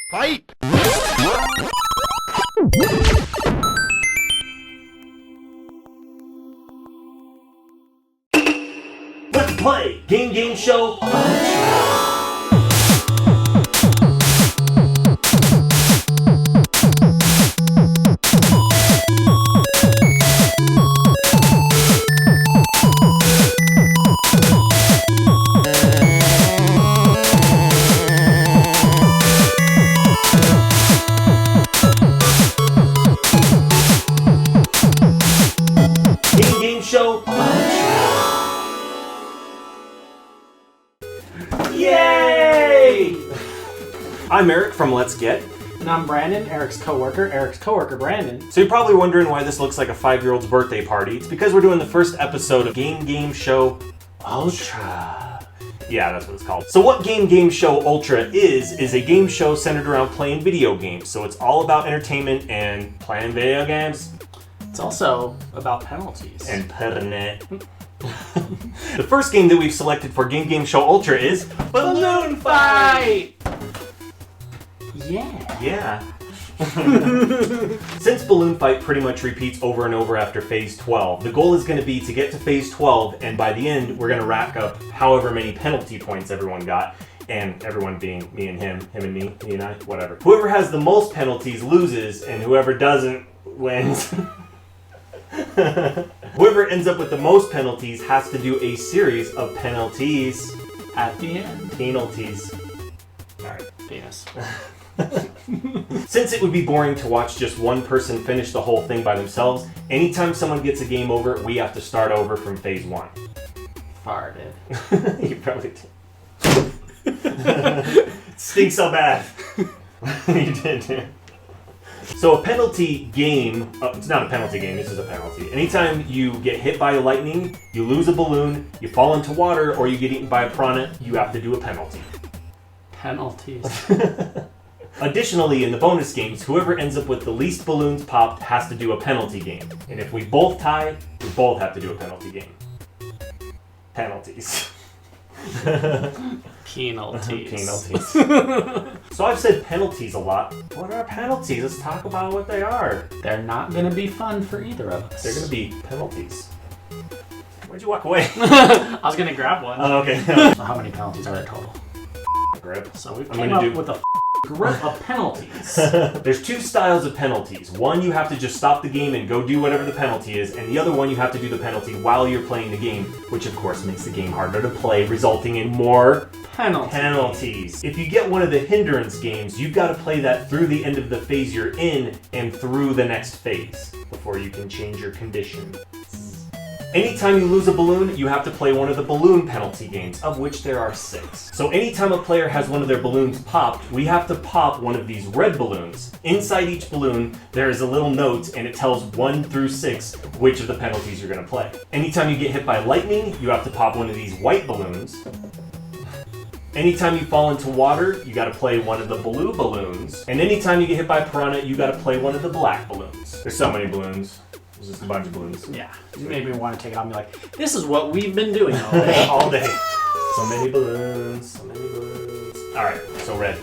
Fight! Let's play Game Show Ultra. Game Show Ultra. Yay! I'm Eric from Let's Get. And I'm Brandon, Eric's coworker Brandon. So you're probably wondering why this looks like a 5-year-old's birthday party. It's because we're doing the first episode of Game Show Ultra. Yeah, that's what it's called. So what Game Show Ultra is a game show centered around playing video games. So it's all about entertainment and playing video games. It's also about penalties. And putting it. The first game that we've selected for Game Show Ultra is Balloon Fight! Yeah. Since Balloon Fight pretty much repeats over and over after Phase 12, the goal is going to be to get to Phase 12, and by the end, we're going to rack up however many penalty points everyone got, and everyone being me and him and me and I, whatever. Whoever has the most penalties loses, and whoever doesn't wins. Whoever ends up with the most penalties has to do a series of penalties. At the end. Penalties. Alright. Penis. Since it would be boring to watch just one person finish the whole thing by themselves, anytime someone gets a game over, we have to start over from Phase 1. Farted. You probably did. Stinks so bad. You did, yeah. So a penalty game, it's not a penalty game, this is a penalty. Anytime you get hit by lightning, you lose a balloon, you fall into water, or you get eaten by a piranha, you have to do a penalty. Penalties. Additionally, in the bonus games, whoever ends up with the least balloons popped has to do a penalty game. And if we both tie, we both have to do a penalty game. Penalties. Penalties. So I've said penalties a lot. What are penalties? Let's talk about what they are. They're not going to be fun for either of us. They're going to be penalties. Where'd you walk away? I was going to grab one. Oh, okay. So how many penalties are there total? Grip. So we've came up with a grip of penalties. There's two styles of penalties. One, you have to just stop the game and go do whatever the penalty is, and the other one, you have to do the penalty while you're playing the game, which of course makes the game harder to play, resulting in more penalties. If you get one of the hindrance games, you've got to play that through the end of the phase you're in and through the next phase before you can change your condition. Anytime you lose a balloon, you have to play one of the balloon penalty games, of which there are 6. So anytime a player has one of their balloons popped, we have to pop one of these red balloons. Inside each balloon, there is a little note, and it tells 1 through 6 which of the penalties you're going to play. Anytime you get hit by lightning, you have to pop one of these white balloons. Anytime you fall into water, you gotta play one of the blue balloons. And anytime you get hit by a piranha, you gotta play one of the black balloons. There's so many balloons. There's just a bunch of balloons. Yeah. You made me want to take it off and be like, this is what we've been doing all day. All day. So many balloons. So many balloons. Alright, so red.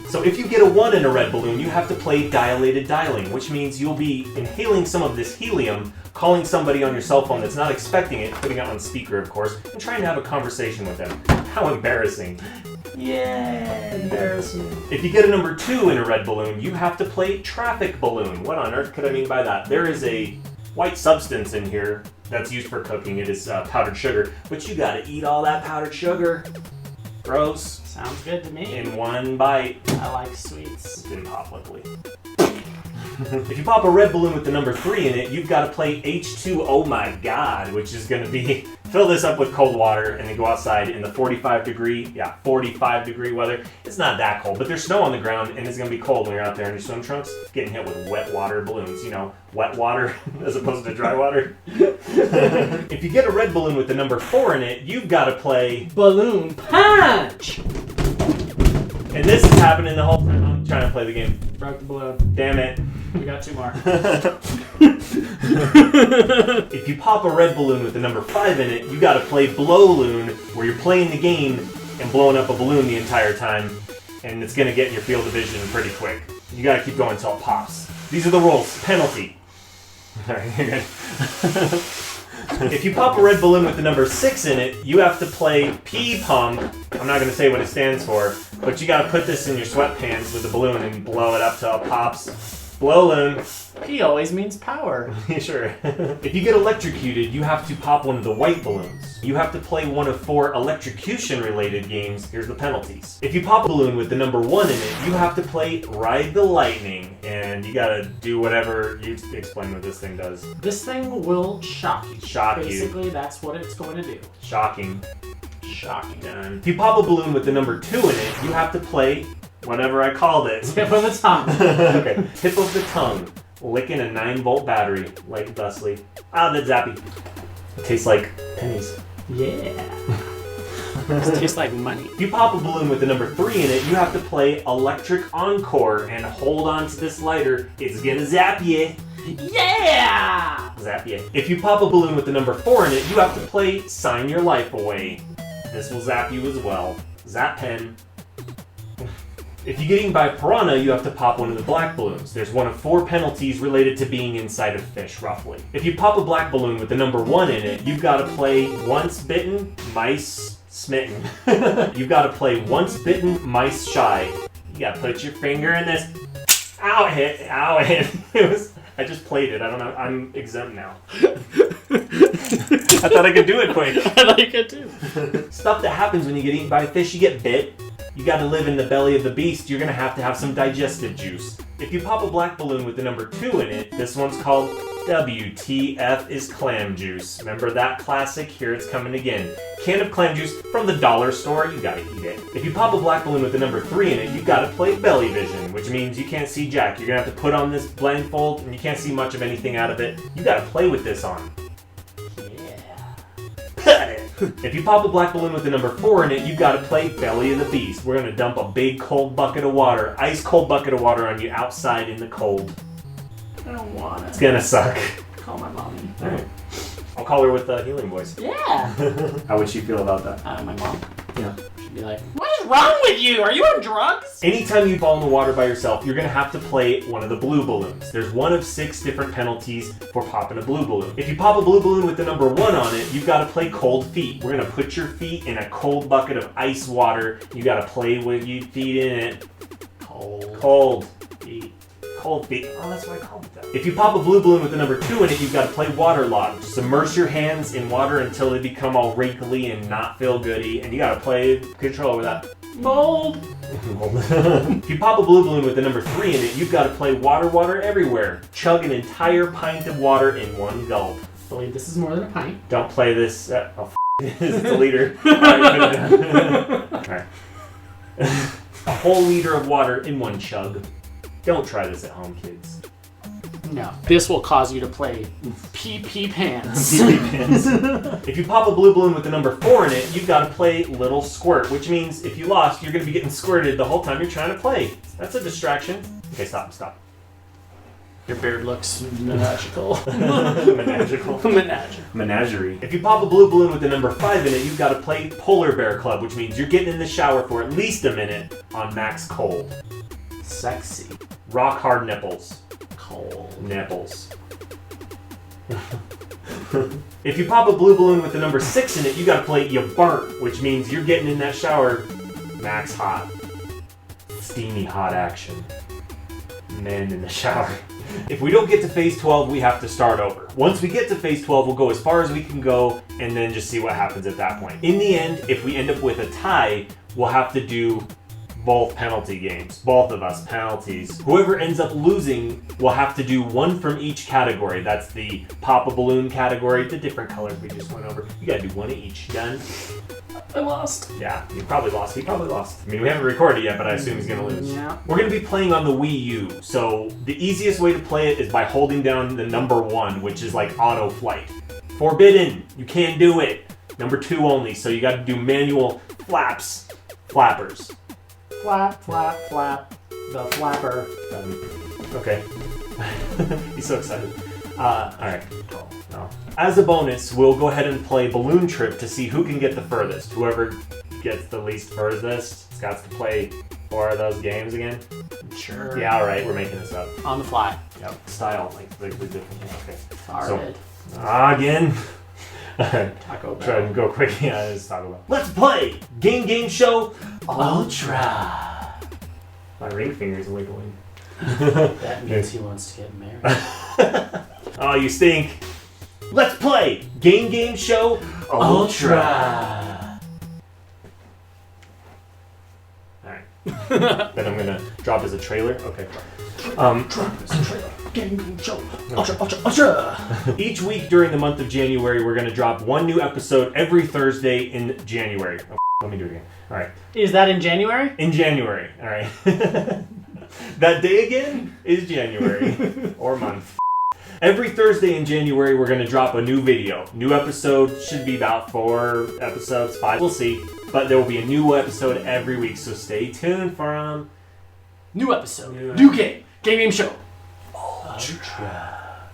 So if you get a 1 in a red balloon, you have to play dilated dialing, which means you'll be inhaling some of this helium, calling somebody on your cell phone that's not expecting it, putting it on speaker, of course, and trying to have a conversation with them. How embarrassing. Yeah, embarrassing. If you get a number 2 in a red balloon, you have to play traffic balloon. What on earth could I mean by that? There is a white substance in here that's used for cooking. It is powdered sugar, but you gotta eat all that powdered sugar. Gross. Sounds good to me. In one bite. I like sweets. Didn't pop, luckily. If you pop a red balloon with the number 3 in it, you've got to play H2 Oh My God, which is going to be fill this up with cold water and then go outside in the 45 degree weather. It's not that cold, but there's snow on the ground and it's going to be cold when you're out there in your swim trunks getting hit with wet water balloons. You know, wet water as opposed to dry water. If you get a red balloon with the number 4 in it, you've got to play Balloon Punch! And this is happening the whole time I'm trying to play the game. Broke the balloon. Damn it. We got 2 more. If you pop a red balloon with the number 5 in it, you gotta play Blow-loon, where you're playing the game and blowing up a balloon the entire time. and it's going to get in your field of vision pretty quick. You got to keep going until it pops. These are the rules. Penalty. Alright, you're good. If you pop a red balloon with the number 6 in it, you have to play P-Pump. I'm not going to say what it stands for, but you got to put this in your sweatpants with the balloon and blow it up till it pops. Blow-loon. P always means power. Sure. If you get electrocuted, you have to pop one of the white balloons. You have to play one of 4 electrocution-related games. Here's the penalties. If you pop a balloon with the number 1 in it, you have to play Ride the Lightning, and you gotta do whatever. You explain what this thing does. This thing will shock you. Shock you. Basically, that's what it's going to do. Shocking. Shocking. Done. If you pop a balloon with the number 2 in it, you have to play whatever I called it. Tip of the tongue. Okay. Tip of the tongue. Licking a 9-volt battery, like thusly. Ah, that's zappy. It tastes like pennies. Yeah. It tastes like money. If you pop a balloon with the number 3 in it, you have to play Electric Encore and hold on to this lighter. It's gonna zap you. Yeah! Zap you. If you pop a balloon with the number 4 in it, you have to play Sign Your Life Away. This will zap you as well. Zap pen. If you get eaten by a piranha, you have to pop one of the black balloons. There's one of 4 penalties related to being inside a fish, roughly. If you pop a black balloon with the number 1 in it, you've got to play Once Bitten, Mice Smitten. You've got to play Once Bitten, Mice Shy. You got to put your finger in this. Ow, it hit. Ow, it hit. It was... I just played it. I don't know. I'm exempt now. I thought I could do it quick. I like it too. Stuff that happens when you get eaten by a fish, you get bit. You gotta live in the belly of the beast, you're gonna have some digestive juice. If you pop a black balloon with the number 2 in it, this one's called WTF is clam juice. Remember that classic? Here it's coming again. Can of clam juice from the dollar store, you gotta eat it. If you pop a black balloon with the number 3 in it, you gotta play belly vision, which means you can't see jack. You're gonna have to put on this blindfold and you can't see much of anything out of it. You gotta play with this on. If you pop a black balloon with the number 4 in it, you've got to play Belly of the Beast. We're going to dump a big cold bucket of water, ice cold bucket of water on you outside in the cold. I don't want it. It's going to suck. Call my mommy. Alright. I'll call her with a healing voice. Yeah. How would she feel about that? My mom. Yeah. She'd be like, what is wrong with you? Are you on drugs? Anytime you fall in the water by yourself, you're going to have to play one of the blue balloons. There's one of 6 different penalties for popping a blue balloon. If you pop a blue balloon with the number 1 on it, you've got to play cold feet. We're going to put your feet in a cold bucket of ice water. You got to play with your feet in it. Cold feet. Cold feet. Oh, that's why I called it that. If you pop a blue balloon with the number 2 in it, you've got to play waterlogged. Just immerse your hands in water until they become all wrinkly and not feel goody, and you got to play control over that. Mold. If you pop a blue balloon with the number 3 in it, you've got to play water everywhere. Chug an entire pint of water in one gulp. I believe this is more than a pint. Don't play this. It's a liter. Alright. A whole liter of water in one chug. Don't try this at home, kids. No. This will cause you to play pee pants. If you pop a blue balloon with the number 4 in it, you've got to play Little Squirt, which means if you lost, you're going to be getting squirted the whole time you're trying to play. That's a distraction. Okay, stop. Your beard looks magical. Menagical. Menagerie. If you pop a blue balloon with the number 5 in it, you've got to play Polar Bear Club, which means you're getting in the shower for at least a minute on max cold. Sexy. Rock hard nipples. Cold. Nipples. If you pop a blue balloon with the number 6 in it, you gotta play You Burnt, which means you're getting in that shower max hot. Steamy hot action. Men in the shower. If we don't get to phase 12, we have to start over. Once we get to phase 12, we'll go as far as we can go and then just see what happens at that point. In the end, if we end up with a tie, we'll have to do both penalty games. Both of us, penalties. Whoever ends up losing will have to do one from each category. That's the pop a balloon category, the different colors we just went over. You gotta do one of each. Done? I lost. Yeah, you probably lost. He probably lost. I mean, we haven't recorded yet, but I assume he's gonna lose. Yeah. We're gonna be playing on the Wii U, so the easiest way to play it is by holding down the number 1, which is like auto flight. Forbidden! You can't do it! Number 2 only, so you gotta do manual flaps. Flappers. Flap, flap, flap. The flapper. Okay. He's so excited. Alright. No. As a bonus, we'll go ahead and play Balloon Trip to see who can get the furthest. Whoever gets the least furthest has got to play 4 of those games again? Sure. Yeah, alright, we're making this up. On the fly. Yep, style, like the different. Okay. Alright. Again. Taco Bell. Try and go quick. Yeah, it's Taco Bell. Let's play Game Show Ultra. My ring finger's wiggling. That means he wants to get married. Oh, you stink. Let's play Game Show Ultra. Alright. Then I'm gonna drop as a trailer. Okay, fine. Drop as a trailer. Game Show Ultra. Each week during the month of January, we're gonna drop 1 new episode every Thursday in January. Oh, let me do it again. Alright. Is that in January? In January. Alright. That day again is January. Or month. Every Thursday in January, we're going to drop a new video. New episode should be about 4 episodes, 5. We'll see. But there will be a new episode every week, so stay tuned for them. New episode. New game. Game Show Ultra.